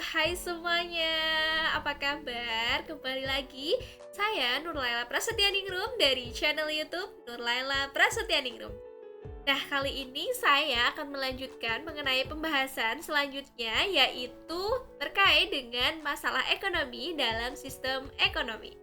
hai semuanya, apa kabar? Kembali lagi, saya Nurlaila Prasetyaningrum dari channel YouTube Nurlaila Prasetyaningrum. Nah, kali ini saya akan melanjutkan mengenai pembahasan selanjutnya, yaitu terkait dengan masalah ekonomi dalam sistem ekonomi.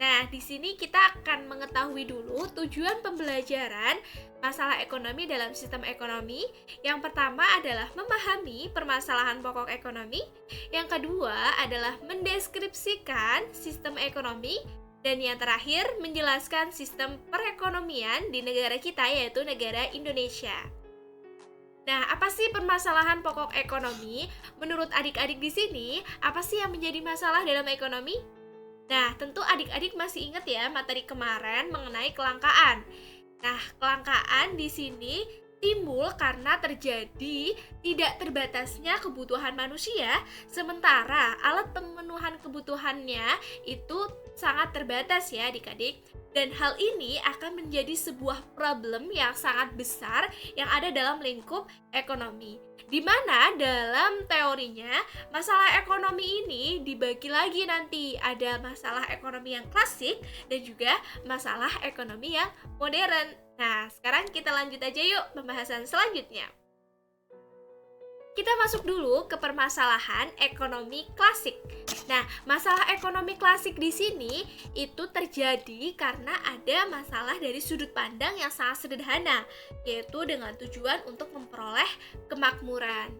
Nah, di sini kita akan mengetahui dulu tujuan pembelajaran masalah ekonomi dalam sistem ekonomi. Yang pertama adalah memahami permasalahan pokok ekonomi. Yang kedua adalah mendeskripsikan sistem ekonomi. Dan yang terakhir, menjelaskan sistem perekonomian di negara kita, yaitu negara Indonesia. Nah, apa sih permasalahan pokok ekonomi? Menurut adik-adik di sini, apa sih yang menjadi masalah dalam ekonomi? Nah, tentu adik-adik masih ingat ya materi kemarin mengenai kelangkaan. Nah, kelangkaan di sini timbul karena terjadi tidak terbatasnya kebutuhan manusia, sementara alat pemenuhan kebutuhannya itu sangat terbatas ya adik-adik. Dan hal ini akan menjadi sebuah problem yang sangat besar yang ada dalam lingkup ekonomi. Di mana dalam teorinya masalah ekonomi ini dibagi lagi nanti, ada masalah ekonomi yang klasik dan juga masalah ekonomi yang modern. Nah, sekarang kita lanjut aja yuk pembahasan selanjutnya. Kita masuk dulu ke permasalahan ekonomi klasik. Nah, masalah ekonomi klasik di sini itu terjadi karena ada masalah dari sudut pandang yang sangat sederhana, yaitu dengan tujuan untuk memperoleh kemakmuran.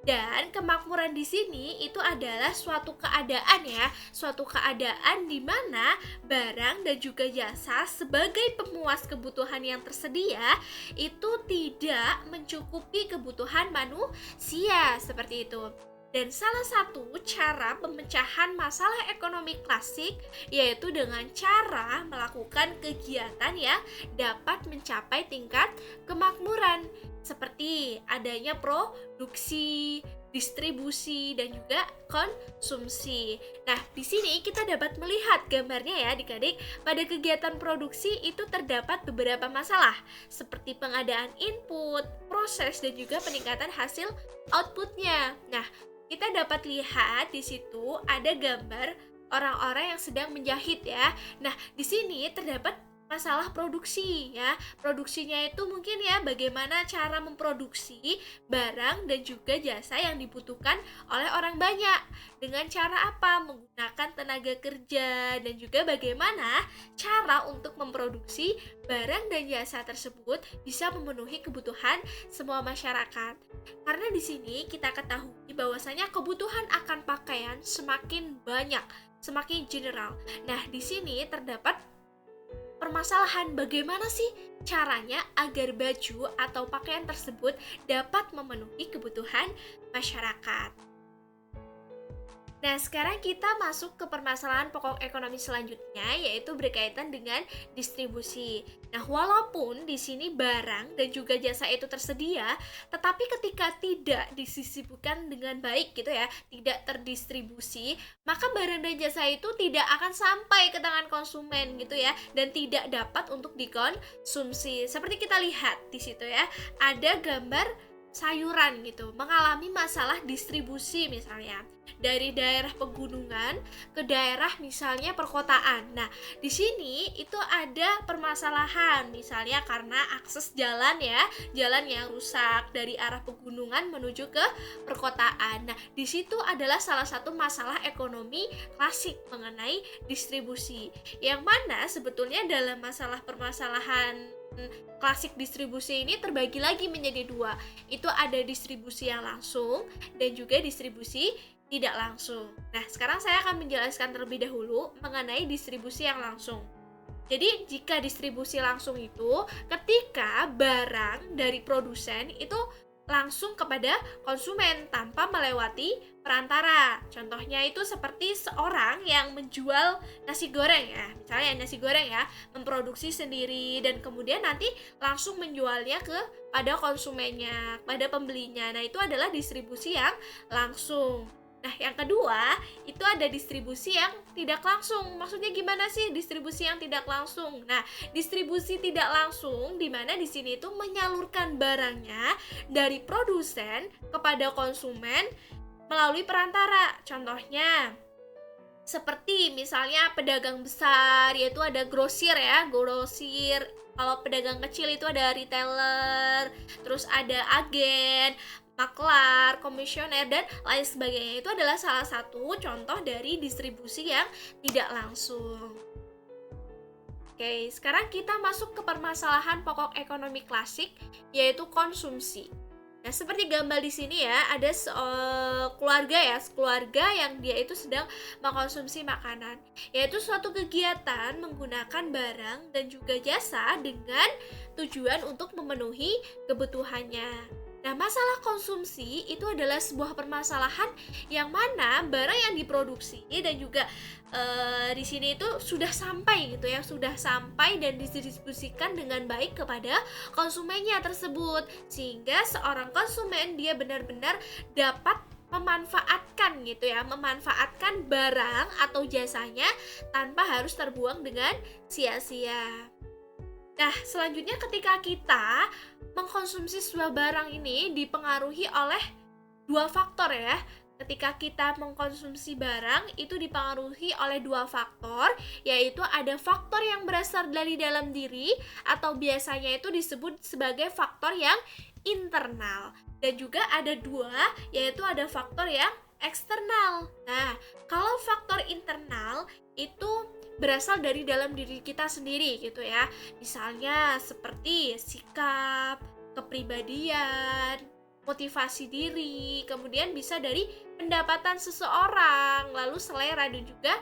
Dan kemakmuran di sini itu adalah suatu keadaan ya, suatu keadaan di mana barang dan juga jasa sebagai pemuas kebutuhan yang tersedia itu tidak mencukupi kebutuhan manusia, seperti itu. Dan salah satu cara pemecahan masalah ekonomi klasik yaitu dengan cara melakukan kegiatan yang dapat mencapai tingkat kemakmuran, seperti adanya produksi, distribusi, dan juga konsumsi. Nah, di sini kita dapat melihat gambarnya ya adik-adik. Pada kegiatan produksi itu terdapat beberapa masalah, seperti pengadaan input, proses, dan juga peningkatan hasil outputnya. Nah, kita dapat lihat di situ ada gambar orang-orang yang sedang menjahit ya. Nah, di sini terdapat masalah produksi ya. Produksinya itu mungkin ya bagaimana cara memproduksi barang dan juga jasa yang dibutuhkan oleh orang banyak. Dengan cara apa? Menggunakan tenaga kerja dan juga bagaimana cara untuk memproduksi barang dan jasa tersebut bisa memenuhi kebutuhan semua masyarakat. Karena di sini kita ketahui bahwasanya kebutuhan akan pakaian semakin banyak, semakin general. Nah, di sini terdapat permasalahan bagaimana sih caranya agar baju atau pakaian tersebut dapat memenuhi kebutuhan masyarakat. Nah, sekarang kita masuk ke permasalahan pokok ekonomi selanjutnya, yaitu berkaitan dengan distribusi. Nah, walaupun di sini barang dan juga jasa itu tersedia, tetapi ketika tidak didistribusikan dengan baik gitu ya, tidak terdistribusi, maka barang dan jasa itu tidak akan sampai ke tangan konsumen gitu ya, dan tidak dapat untuk dikonsumsi. Seperti kita lihat di situ ya, ada gambar sayuran gitu, mengalami masalah distribusi misalnya dari daerah pegunungan ke daerah misalnya perkotaan. Nah, di sini itu ada permasalahan misalnya karena akses jalan ya, jalan yang rusak dari arah pegunungan menuju ke perkotaan. Nah, di situ adalah salah satu masalah ekonomi klasik mengenai distribusi. Yang mana sebetulnya dalam masalah permasalahan klasik distribusi ini terbagi lagi menjadi dua. Itu ada distribusi yang langsung dan juga distribusi tidak langsung. Nah, sekarang saya akan menjelaskan terlebih dahulu mengenai distribusi yang langsung. Jadi, jika distribusi langsung itu ketika barang dari produsen itu langsung kepada konsumen tanpa melewati perantara. Contohnya itu seperti seorang yang menjual nasi goreng ya. Misalnya nasi goreng ya, memproduksi sendiri dan kemudian nanti langsung menjualnya kepada konsumennya, pada pembelinya. Nah, itu adalah distribusi yang langsung. Nah, yang kedua, itu ada distribusi yang tidak langsung. Maksudnya gimana sih distribusi yang tidak langsung? Nah, distribusi tidak langsung di mana di sini itu menyalurkan barangnya dari produsen kepada konsumen melalui perantara. Contohnya, seperti misalnya pedagang besar, yaitu ada grosir ya, grosir. Kalau pedagang kecil itu ada retailer, terus ada agen, maklar, komisioner, dan lain sebagainya. Itu adalah salah satu contoh dari distribusi yang tidak langsung. Oke, sekarang kita masuk ke permasalahan pokok ekonomi klasik, yaitu konsumsi. Nah, seperti gambar di sini ya, ada keluarga yang dia itu sedang mengkonsumsi makanan, yaitu suatu kegiatan menggunakan barang dan juga jasa dengan tujuan untuk memenuhi kebutuhannya. Nah, masalah konsumsi itu adalah sebuah permasalahan yang mana barang yang diproduksi dan juga di sini itu sudah sampai gitu ya, sudah sampai dan didistribusikan dengan baik kepada konsumennya tersebut, sehingga seorang konsumen dia benar-benar dapat memanfaatkan gitu ya, memanfaatkan barang atau jasanya tanpa harus terbuang dengan sia-sia. Nah, selanjutnya ketika kita mengkonsumsi sebuah barang ini dipengaruhi oleh dua faktor ya. Ketika kita mengkonsumsi barang itu dipengaruhi oleh dua faktor, yaitu ada faktor yang berasal dari dalam diri atau biasanya itu disebut sebagai faktor yang internal, dan juga ada dua, yaitu ada faktor yang eksternal. Nah, kalau faktor internal itu berasal dari dalam diri kita sendiri gitu ya. Misalnya seperti sikap, kepribadian, motivasi diri, kemudian bisa dari pendapatan seseorang, lalu selera dan juga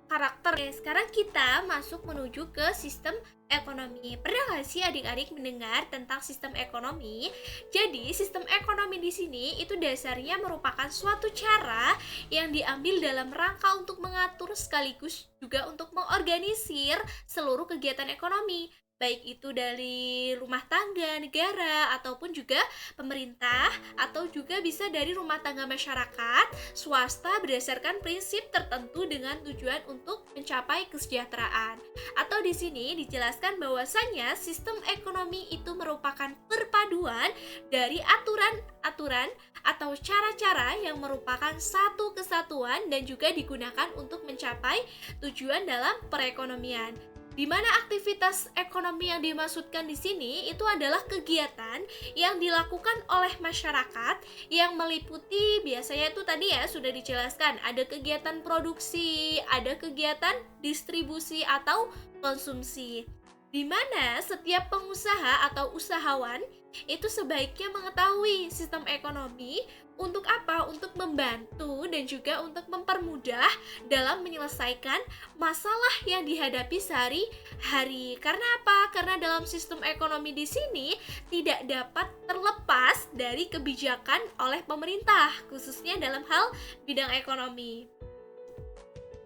karakter. Sekarang kita masuk menuju ke sistem ekonomi. Pernah nggak sih adik-adik mendengar tentang sistem ekonomi? Jadi sistem ekonomi di sini itu dasarnya merupakan suatu cara yang diambil dalam rangka untuk mengatur sekaligus juga untuk mengorganisir seluruh kegiatan ekonomi, baik itu dari rumah tangga, negara, ataupun juga pemerintah, atau juga bisa dari rumah tangga masyarakat, swasta berdasarkan prinsip tertentu dengan tujuan untuk mencapai kesejahteraan. Atau di sini dijelaskan bahwasanya sistem ekonomi itu merupakan perpaduan dari aturan-aturan atau cara-cara yang merupakan satu kesatuan dan juga digunakan untuk mencapai tujuan dalam perekonomian. Di mana aktivitas ekonomi yang dimaksudkan di sini itu adalah kegiatan yang dilakukan oleh masyarakat yang meliputi biasanya itu tadi ya sudah dijelaskan, ada kegiatan produksi, ada kegiatan distribusi atau konsumsi. Di mana setiap pengusaha atau usahawan itu sebaiknya mengetahui sistem ekonomi untuk apa? Untuk membantu dan juga untuk mempermudah dalam menyelesaikan masalah yang dihadapi sehari-hari. Karena apa? Karena dalam sistem ekonomi di sini tidak dapat terlepas dari kebijakan oleh pemerintah, khususnya dalam hal bidang ekonomi.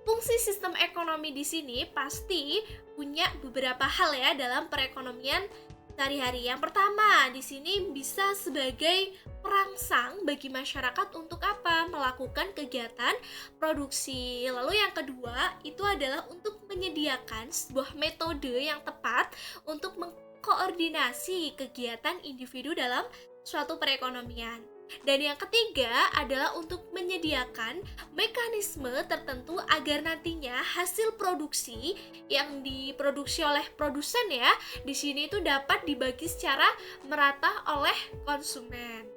Fungsi sistem ekonomi di sini pasti punya beberapa hal ya dalam perekonomian sehari-hari. Yang pertama, di sini bisa sebagai perangsang bagi masyarakat untuk apa? Melakukan kegiatan produksi. Lalu yang kedua, itu adalah untuk menyediakan sebuah metode yang tepat untuk mengkoordinasi kegiatan individu dalam suatu perekonomian. Dan yang ketiga adalah untuk menyediakan mekanisme tertentu agar nantinya hasil produksi yang diproduksi oleh produsen ya, di sini itu dapat dibagi secara merata oleh konsumen.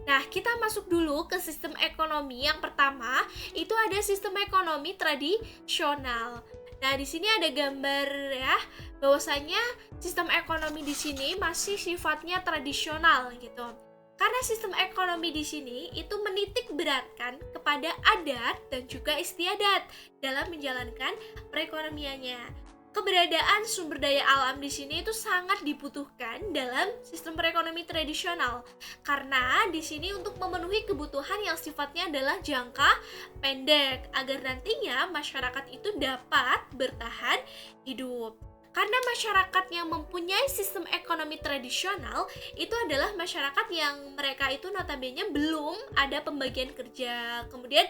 Nah, kita masuk dulu ke sistem ekonomi. Yang pertama, itu ada sistem ekonomi tradisional. Nah, di sini ada gambar ya, bahwasanya sistem ekonomi di sini masih sifatnya tradisional gitu. Karena sistem ekonomi di sini itu menitik beratkan kepada adat dan juga istiadat dalam menjalankan perekonomiannya. Keberadaan sumber daya alam di sini itu sangat dibutuhkan dalam sistem perekonomian tradisional. Karena di sini untuk memenuhi kebutuhan yang sifatnya adalah jangka pendek agar nantinya masyarakat itu dapat bertahan hidup. Karena masyarakat yang mempunyai sistem ekonomi tradisional itu adalah masyarakat yang mereka itu notabene belum ada pembagian kerja. Kemudian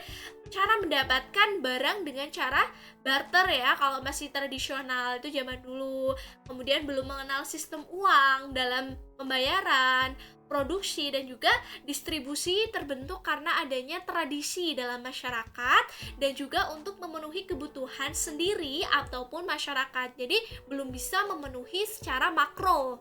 cara mendapatkan barang dengan cara barter ya, kalau masih tradisional itu zaman dulu. Kemudian belum mengenal sistem uang dalam pembayaran, produksi, dan juga distribusi terbentuk karena adanya tradisi dalam masyarakat dan juga untuk memenuhi kebutuhan sendiri ataupun masyarakat. Jadi belum bisa memenuhi secara makro.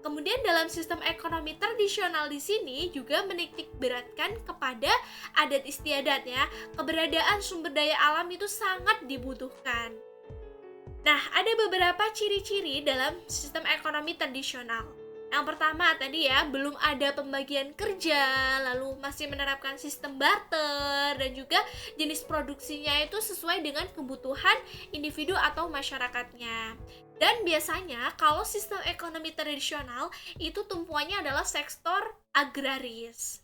Kemudian dalam sistem ekonomi tradisional di sini juga menitik beratkan kepada adat istiadat ya. Keberadaan sumber daya alam itu sangat dibutuhkan. Nah, ada beberapa ciri-ciri dalam sistem ekonomi tradisional. Yang pertama tadi ya, belum ada pembagian kerja, lalu masih menerapkan sistem barter, dan juga jenis produksinya itu sesuai dengan kebutuhan individu atau masyarakatnya. Dan biasanya kalau sistem ekonomi tradisional itu tumpuannya adalah sektor agraris.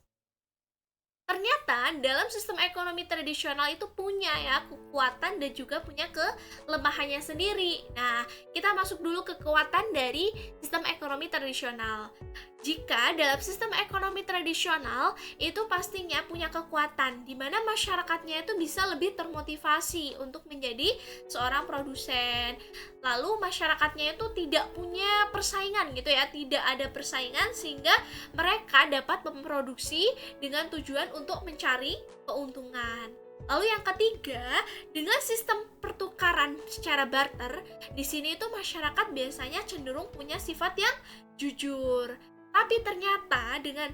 Ternyata dalam sistem ekonomi tradisional itu punya ya kekuatan dan juga punya kelemahannya sendiri. Nah, kita masuk dulu ke kekuatan dari sistem ekonomi tradisional. Jika dalam sistem ekonomi tradisional itu pastinya punya kekuatan di mana masyarakatnya itu bisa lebih termotivasi untuk menjadi seorang produsen. Lalu masyarakatnya itu tidak punya persaingan gitu ya, tidak ada persaingan sehingga mereka dapat memproduksi dengan tujuan untuk mencari keuntungan. Lalu yang ketiga, dengan sistem pertukaran secara barter, di sini itu masyarakat biasanya cenderung punya sifat yang jujur. Tapi ternyata dengan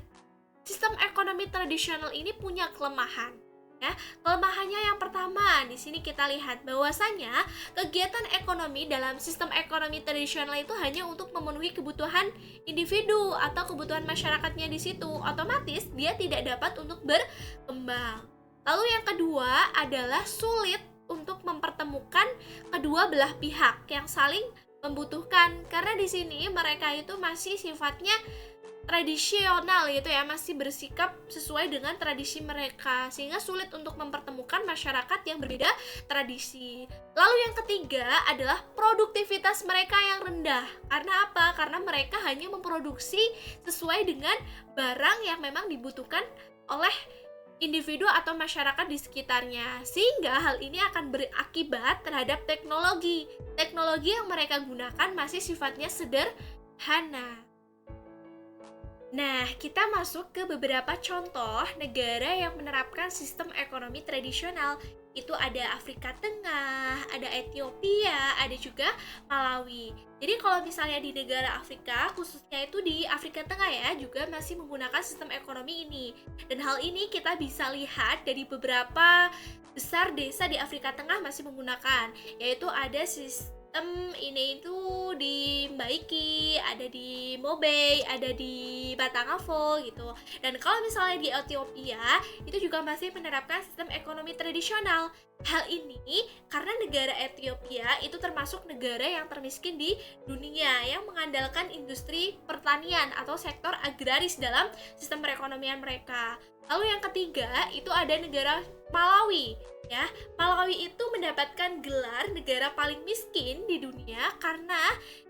sistem ekonomi tradisional ini punya kelemahan. Ya, kelemahannya yang pertama, di sini kita lihat bahwasanya kegiatan ekonomi dalam sistem ekonomi tradisional itu hanya untuk memenuhi kebutuhan individu atau kebutuhan masyarakatnya di situ. Otomatis dia tidak dapat untuk berkembang. Lalu yang kedua adalah sulit untuk mempertemukan kedua belah pihak yang saling membutuhkan, karena di sini mereka itu masih sifatnya tradisional gitu ya, masih bersikap sesuai dengan tradisi mereka sehingga sulit untuk mempertemukan masyarakat yang berbeda tradisi. Lalu yang ketiga adalah produktivitas mereka yang rendah. Karena apa? Karena mereka hanya memproduksi sesuai dengan barang yang memang dibutuhkan oleh individu atau masyarakat di sekitarnya, sehingga hal ini akan berakibat terhadap teknologi yang mereka gunakan masih sifatnya sederhana. Nah, kita masuk ke beberapa contoh negara yang menerapkan sistem ekonomi tradisional. Itu ada Afrika Tengah, ada Ethiopia, ada juga Malawi. Jadi kalau misalnya di negara Afrika, khususnya itu di Afrika Tengah ya, juga masih menggunakan sistem ekonomi ini. Dan hal ini kita bisa lihat dari beberapa besar desa di Afrika Tengah masih menggunakan, yaitu ada sistem ini itu di Mbaiki, ada di Mobay, ada di Batangavo gitu. Dan kalau misalnya di Ethiopia, itu juga masih menerapkan sistem ekonomi tradisional. Hal ini karena negara Ethiopia itu termasuk negara yang termiskin di dunia yang mengandalkan industri pertanian atau sektor agraris dalam sistem perekonomian mereka. Lalu yang ketiga itu ada negara Malawi ya. Malawi itu mendapatkan gelar negara paling miskin di dunia karena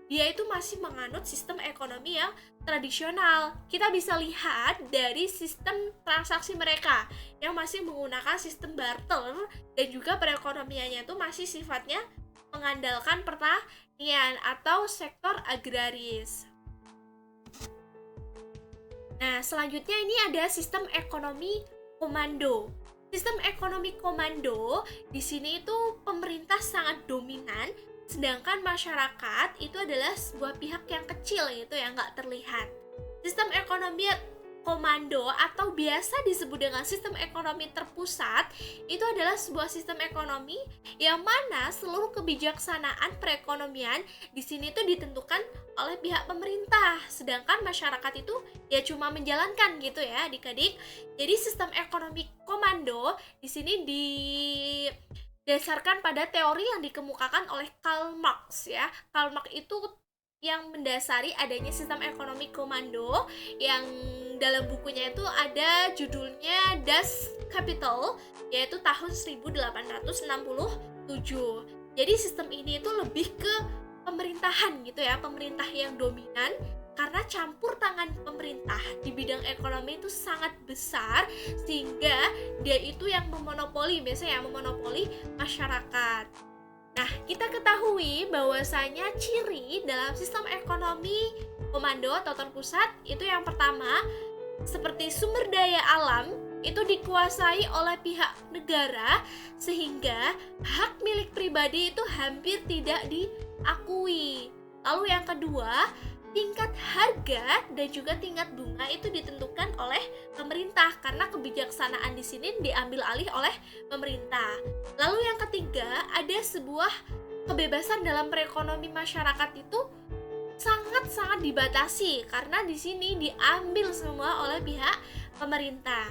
dia itu masih menganut sistem ekonomi yang tradisional. Kita bisa lihat dari sistem transaksi mereka yang masih menggunakan sistem barter dan juga perekonomiannya itu masih sifatnya mengandalkan pertanian atau sektor agraris. Nah, selanjutnya ini ada sistem ekonomi komando. Sistem ekonomi komando di sini itu pemerintah sangat dominan, sedangkan masyarakat itu adalah sebuah pihak yang kecil gitu ya, nggak terlihat. Sistem ekonomi komando atau biasa disebut dengan sistem ekonomi terpusat itu adalah sebuah sistem ekonomi yang mana seluruh kebijaksanaan perekonomian di sini tuh ditentukan oleh pihak pemerintah, sedangkan masyarakat itu ya cuma menjalankan gitu ya adik-adik. Jadi sistem ekonomi komando di sini didasarkan pada teori yang dikemukakan oleh Karl Marx ya. Karl Marx itu yang mendasari adanya sistem ekonomi komando yang dalam bukunya itu ada judulnya Das Kapital, yaitu tahun 1867. Jadi sistem ini itu lebih ke pemerintahan gitu ya, pemerintah yang dominan, karena campur tangan pemerintah di bidang ekonomi itu sangat besar sehingga dia itu yang memonopoli, biasanya yang memonopoli masyarakat. Nah, kita ketahui bahwasanya ciri dalam sistem ekonomi komando atau terpusat itu yang pertama, seperti sumber daya alam itu dikuasai oleh pihak negara sehingga hak milik pribadi itu hampir tidak diakui. Lalu yang kedua, tingkat harga dan juga tingkat bunga itu ditentukan oleh pemerintah karena kebijaksanaan di sini diambil alih oleh pemerintah. Lalu yang ketiga, ada sebuah kebebasan dalam perekonomian masyarakat itu sangat-sangat dibatasi karena di sini diambil semua oleh pihak pemerintah.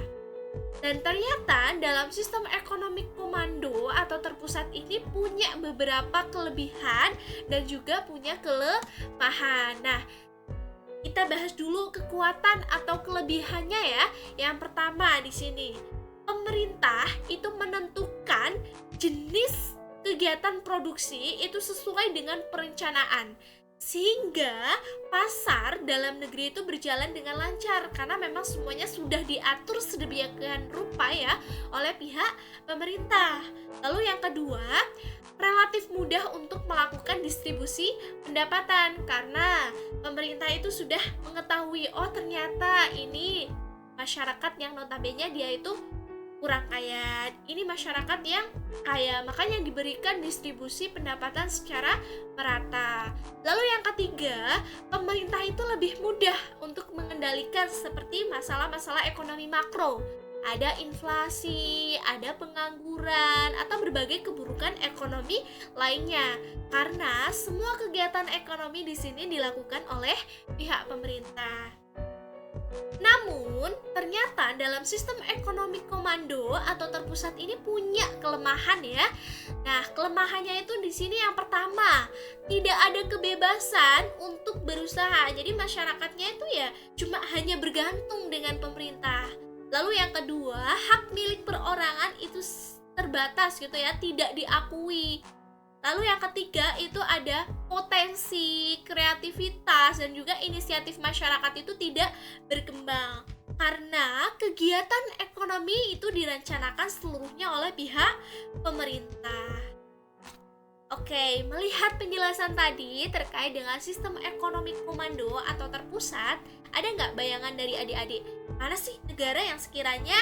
Dan ternyata dalam sistem ekonomi komando atau terpusat ini punya beberapa kelebihan dan juga punya kelemahan. Nah, kita bahas dulu kekuatan atau kelebihannya ya. Yang pertama di sini, pemerintah itu menentukan jenis kegiatan produksi itu sesuai dengan perencanaan. Sehingga pasar dalam negeri itu berjalan dengan lancar karena memang semuanya sudah diatur sedemikian rupa ya oleh pihak pemerintah. Lalu yang kedua, relatif mudah untuk melakukan distribusi pendapatan karena pemerintah itu sudah mengetahui, oh ternyata ini masyarakat yang notabene dia itu kurang kaya, ini masyarakat yang kaya, makanya diberikan distribusi pendapatan secara merata. Lalu yang ketiga, pemerintah itu lebih mudah untuk mengendalikan seperti masalah-masalah ekonomi makro. Ada inflasi, ada pengangguran, atau berbagai keburukan ekonomi lainnya. Karena semua kegiatan ekonomi di sini dilakukan oleh pihak pemerintah. Namun, ternyata dalam sistem ekonomi komando atau terpusat ini punya kelemahan ya. Nah, kelemahannya itu di sini yang pertama, tidak ada kebebasan untuk berusaha. Jadi masyarakatnya itu ya cuma hanya bergantung dengan pemerintah. Lalu yang kedua, hak milik perorangan itu terbatas gitu ya, tidak diakui. Lalu yang ketiga itu ada potensi, kreativitas, dan juga inisiatif masyarakat itu tidak berkembang karena kegiatan ekonomi itu direncanakan seluruhnya oleh pihak pemerintah. Oke, melihat penjelasan tadi terkait dengan sistem ekonomi komando atau terpusat, ada nggak bayangan dari adik-adik? Mana sih negara yang sekiranya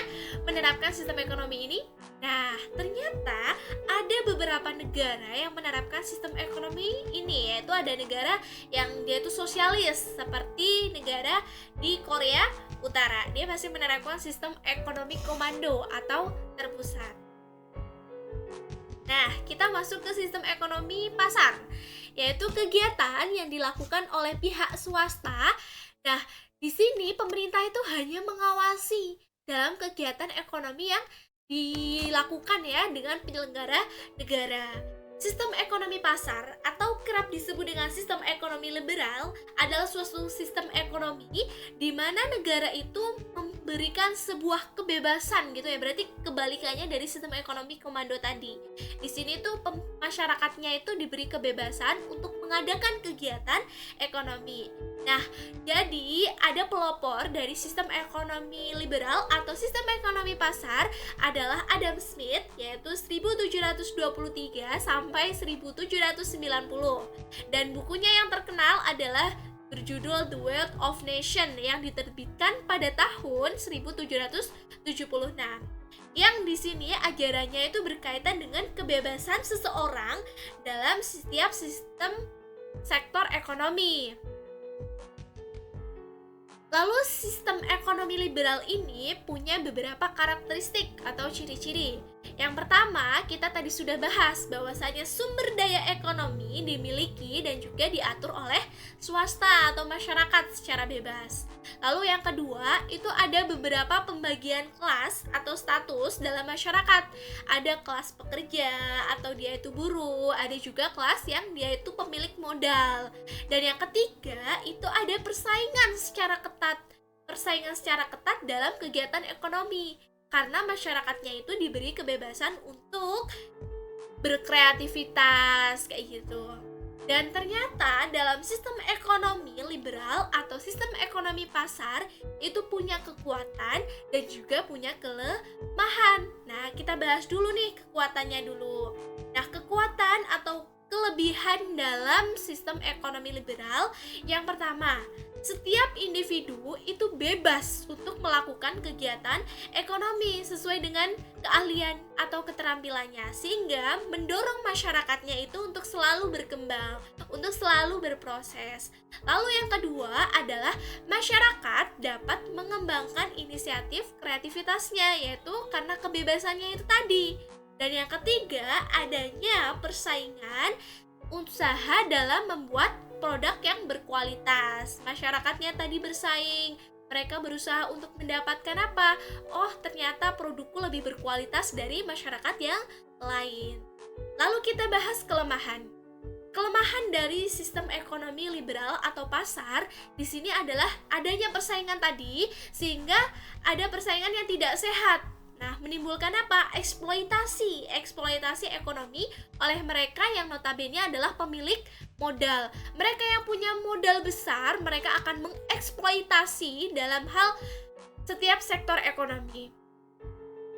menerapkan sistem ekonomi ini? Nah, ternyata ada beberapa negara yang menerapkan sistem ekonomi ini, yaitu ada negara yang dia itu sosialis, seperti negara di Korea Utara. Dia masih menerapkan sistem ekonomi komando atau terpusat. Nah, kita masuk ke sistem ekonomi pasar, yaitu kegiatan yang dilakukan oleh pihak swasta. Nah, di sini pemerintah itu hanya mengawasi dalam kegiatan ekonomi yang dilakukan ya dengan penyelenggara negara. Sistem ekonomi pasar atau kerap disebut dengan sistem ekonomi liberal adalah suatu sistem ekonomi di mana negara itu memberikan sebuah kebebasan gitu ya. Berarti kebalikannya dari sistem ekonomi komando tadi. Di sini tuh masyarakatnya itu diberi kebebasan untuk mengadakan kegiatan ekonomi. Nah, jadi ada pelopor dari sistem ekonomi liberal atau sistem ekonomi pasar adalah Adam Smith, yaitu 1723 sampai 1790. Dan bukunya yang terkenal adalah berjudul The Wealth of Nation yang diterbitkan pada tahun 1776. Yang di sini ajarannya itu berkaitan dengan kebebasan seseorang dalam setiap sistem sektor ekonomi. Lalu sistem ekonomi liberal ini punya beberapa karakteristik atau ciri-ciri. Yang pertama, kita tadi sudah bahas bahwasanya sumber daya ekonomi dimiliki dan juga diatur oleh swasta atau masyarakat secara bebas. Lalu yang kedua, itu ada beberapa pembagian kelas atau status dalam masyarakat. Ada kelas pekerja atau dia itu buruh, ada juga kelas yang dia itu pemilik modal. Dan yang ketiga, itu ada persaingan secara ketat dalam kegiatan ekonomi karena masyarakatnya itu diberi kebebasan untuk berkreativitas kayak gitu. Dan ternyata dalam sistem ekonomi liberal atau sistem ekonomi pasar itu punya kekuatan dan juga punya kelemahan. Nah, kita bahas dulu nih kekuatannya dulu. Nah, kekuatan atau kelebihan dalam sistem ekonomi liberal yang pertama, setiap individu itu bebas untuk melakukan kegiatan ekonomi sesuai dengan keahlian atau keterampilannya, sehingga mendorong masyarakatnya itu untuk selalu berkembang, untuk selalu berproses. Lalu yang kedua adalah masyarakat dapat mengembangkan inisiatif kreativitasnya, yaitu karena kebebasannya itu tadi. Dan yang ketiga, adanya persaingan usaha dalam membuat produk yang berkualitas. Masyarakatnya tadi bersaing, mereka berusaha untuk mendapatkan apa? Oh, ternyata produkku lebih berkualitas dari masyarakat yang lain. Lalu kita bahas kelemahan. Kelemahan dari sistem ekonomi liberal atau pasar di sini adalah adanya persaingan tadi, sehingga ada persaingan yang tidak sehat. Nah, menimbulkan apa? Eksploitasi ekonomi oleh mereka yang notabene adalah pemilik modal. Mereka yang punya modal besar, mereka akan mengeksploitasi dalam hal setiap sektor ekonomi.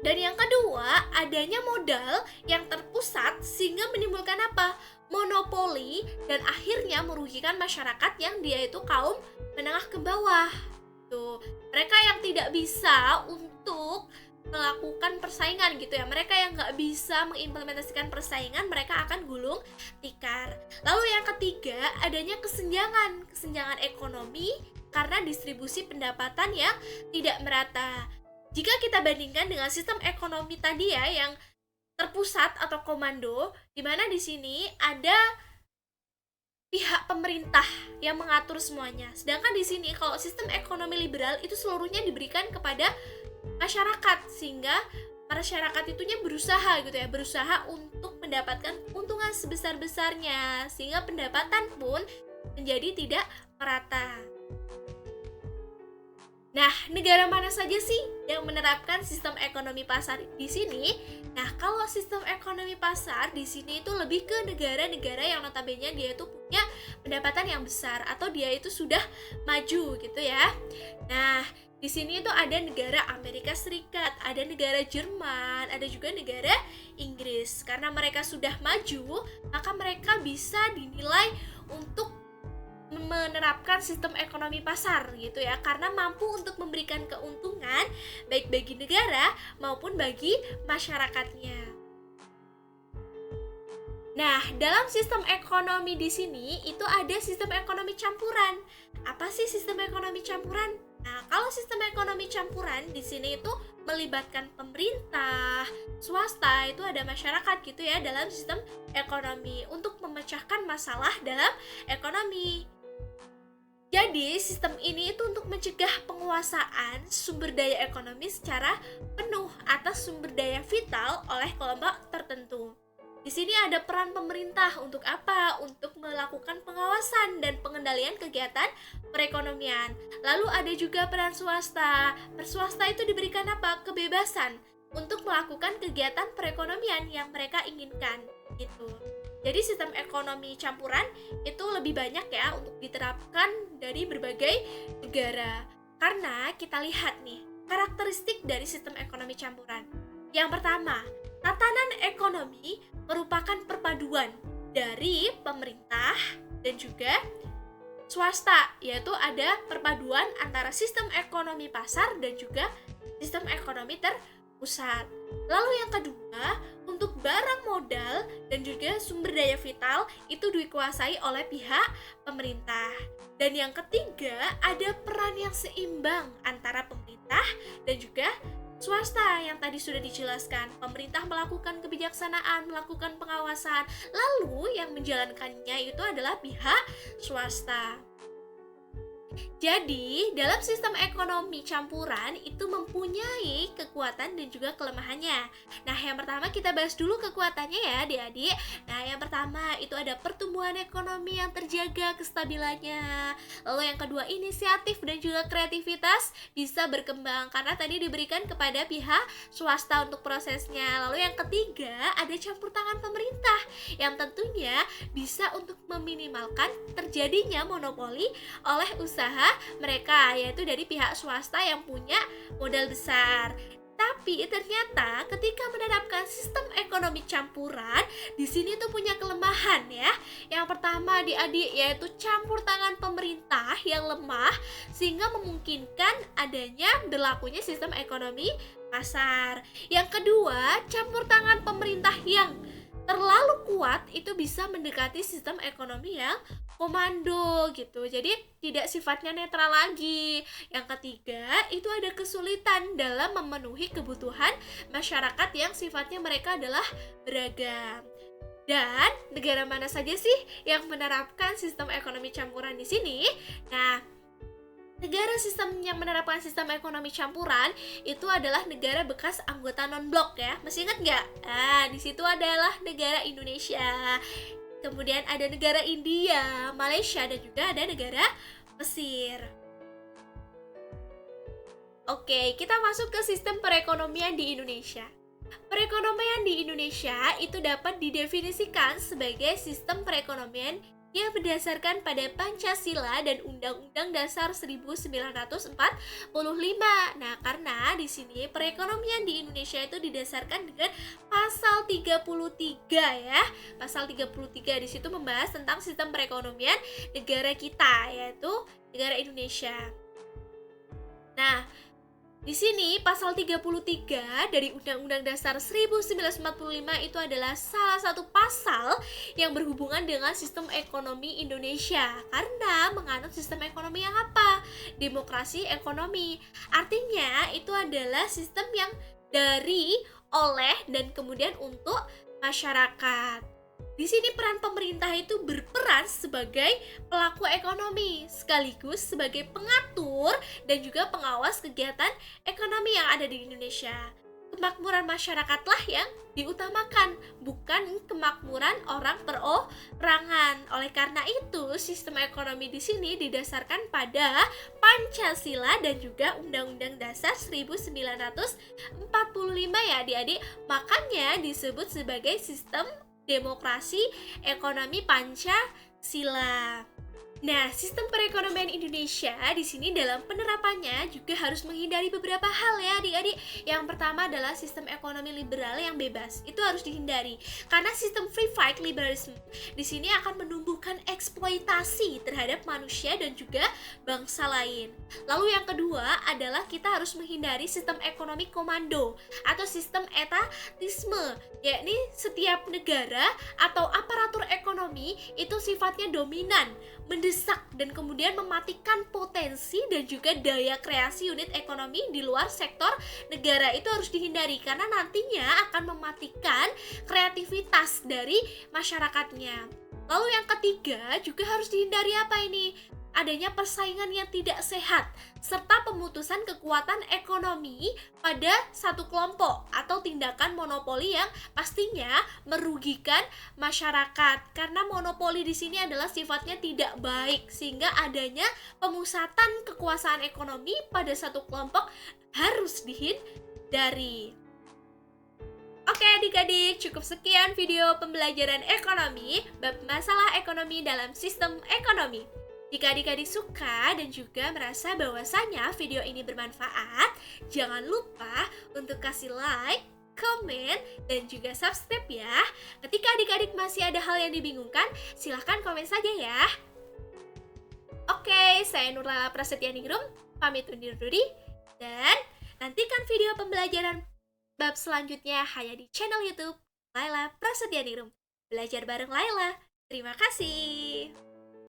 Dan yang kedua, adanya modal yang terpusat sehingga menimbulkan apa? Monopoli dan akhirnya merugikan masyarakat yang dia itu kaum menengah ke bawah. Tuh, mereka yang tidak bisa untuk melakukan persaingan gitu ya, mereka yang nggak bisa mengimplementasikan persaingan, mereka akan gulung tikar. Lalu yang ketiga, adanya kesenjangan ekonomi karena distribusi pendapatan yang tidak merata. Jika kita bandingkan dengan sistem ekonomi tadi ya, yang terpusat atau komando, di mana di sini ada pihak pemerintah yang mengatur semuanya. Sedangkan di sini kalau sistem ekonomi liberal itu seluruhnya diberikan kepada masyarakat, sehingga masyarakat itunya berusaha untuk mendapatkan keuntungan sebesar-besarnya, sehingga pendapatan pun menjadi tidak merata. Nah, negara mana saja sih yang menerapkan sistem ekonomi pasar di sini? Nah, kalau sistem ekonomi pasar di sini itu lebih ke negara-negara yang notabene dia itu punya pendapatan yang besar atau dia itu sudah maju gitu ya. Nah, di sini itu ada negara Amerika Serikat, ada negara Jerman, ada juga negara Inggris. Karena mereka sudah maju, maka mereka bisa dinilai untuk menerapkan sistem ekonomi pasar gitu ya, karena mampu untuk memberikan keuntungan baik bagi negara maupun bagi masyarakatnya. Nah, dalam sistem ekonomi di sini itu ada sistem ekonomi campuran. Apa sih sistem ekonomi campuran? Nah, kalau sistem ekonomi campuran di sini itu melibatkan pemerintah, swasta, itu ada masyarakat gitu ya dalam sistem ekonomi untuk memecahkan masalah dalam ekonomi. Jadi, sistem ini itu untuk mencegah penguasaan sumber daya ekonomi secara penuh atas sumber daya vital oleh kelompok tertentu. Di sini ada peran pemerintah untuk apa? Untuk melakukan pengawasan dan pengendalian kegiatan perekonomian. Lalu ada juga peran swasta. Swasta itu diberikan apa? Kebebasan untuk melakukan kegiatan perekonomian yang mereka inginkan, gitu. Jadi sistem ekonomi campuran itu lebih banyak ya untuk diterapkan dari berbagai negara. Karena kita lihat nih, karakteristik dari sistem ekonomi campuran. Yang pertama, tatanan ekonomi merupakan perpaduan dari pemerintah dan juga swasta, yaitu ada perpaduan antara sistem ekonomi pasar dan juga sistem ekonomi terpusat. Lalu yang kedua, untuk barang modal dan juga sumber daya vital itu dikuasai oleh pihak pemerintah. Dan yang ketiga, ada peran yang seimbang antara pemerintah dan juga swasta yang tadi sudah dijelaskan. Pemerintah melakukan kebijaksanaan, melakukan pengawasan, lalu yang menjalankannya itu adalah pihak swasta. Jadi, dalam sistem ekonomi campuran itu mempunyai kekuatan dan juga kelemahannya. Nah, yang pertama kita bahas dulu kekuatannya ya, adik-adik. Nah, yang pertama itu ada pertumbuhan ekonomi yang terjaga kestabilannya. Lalu yang kedua, inisiatif dan juga kreativitas bisa berkembang karena tadi diberikan kepada pihak swasta untuk prosesnya. Lalu yang ketiga, ada campur tangan pemerintah yang tentunya bisa untuk meminimalkan terjadinya monopoli oleh usaha mereka, yaitu dari pihak swasta yang punya modal besar. Tapi ternyata ketika menerapkan sistem ekonomi campuran, di sini tuh punya kelemahan ya. Yang pertama adik-adik yaitu campur tangan pemerintah yang lemah sehingga memungkinkan adanya berlakunya sistem ekonomi pasar. Yang kedua, campur tangan pemerintah yang terlalu kuat itu bisa mendekati sistem ekonomi yang komando gitu. Jadi tidak sifatnya netral lagi. Yang ketiga, itu ada kesulitan dalam memenuhi kebutuhan masyarakat yang sifatnya mereka adalah beragam. Dan negara mana saja sih yang menerapkan sistem ekonomi campuran di sini? Nah, negara sistem yang menerapkan sistem ekonomi campuran itu adalah negara bekas anggota non-blok ya. Masih ingat nggak? Nah, di situ adalah negara Indonesia. Kemudian ada negara India, Malaysia, dan juga ada negara Mesir. Oke, kita masuk ke sistem perekonomian di Indonesia. Perekonomian di Indonesia itu dapat didefinisikan sebagai sistem perekonomian yang berdasarkan pada Pancasila dan Undang-Undang Dasar 1945. Nah, karena di sini perekonomian di Indonesia itu didasarkan dengan pasal 33 ya. Pasal 33 di situ membahas tentang sistem perekonomian negara kita, yaitu negara Indonesia. Nah, di sini pasal 33 dari Undang-Undang Dasar 1945 itu adalah salah satu pasal yang berhubungan dengan sistem ekonomi Indonesia karena menganut sistem ekonomi yang apa? Demokrasi ekonomi. Artinya itu adalah sistem yang dari, oleh, dan kemudian untuk masyarakat. Di sini peran pemerintah itu berperan sebagai pelaku ekonomi sekaligus sebagai pengatur dan juga pengawas kegiatan ekonomi yang ada di Indonesia. Kemakmuran masyarakatlah yang diutamakan, bukan kemakmuran orang perorangan. Oleh karena itu, sistem ekonomi di sini didasarkan pada Pancasila dan juga Undang-Undang Dasar 1945 ya adik-adik. Makanya disebut sebagai sistem demokrasi ekonomi Pancasila. Nah, sistem perekonomian Indonesia di sini dalam penerapannya juga harus menghindari beberapa hal ya adik-adik. Yang pertama adalah sistem ekonomi liberal yang bebas. Itu harus dihindari. Karena sistem free fight liberalism di sini akan menumbuhkan eksploitasi terhadap manusia dan juga bangsa lain. Lalu yang kedua adalah kita harus menghindari sistem ekonomi komando atau sistem etatisme, yakni setiap negara atau aparatur ekonomi itu sifatnya dominan, mendesak dan kemudian mematikan potensi dan juga daya kreasi unit ekonomi di luar sektor negara. Itu harus dihindari karena nantinya akan mematikan kreativitas dari masyarakatnya. Lalu yang ketiga juga harus dihindari apa ini? Adanya persaingan yang tidak sehat serta pemutusan kekuatan ekonomi pada satu kelompok atau tindakan monopoli yang pastinya merugikan masyarakat karena monopoli di sini adalah sifatnya tidak baik sehingga adanya pemusatan kekuasaan ekonomi pada satu kelompok harus dihindari. Oke adik-adik, cukup sekian video pembelajaran ekonomi bab masalah ekonomi dalam sistem ekonomi. Jika adik-adik suka dan juga merasa bahwasanya video ini bermanfaat, jangan lupa untuk kasih like, komen, dan juga subscribe ya. Ketika adik-adik masih ada hal yang dibingungkan, silahkan komen saja ya. Oke, saya Nurlala Prasetyani Grum, pamit undur diri, dan nantikan video pembelajaran bab selanjutnya hanya di channel YouTube Laila Prasetyani Grum. Belajar bareng Laila. Terima kasih.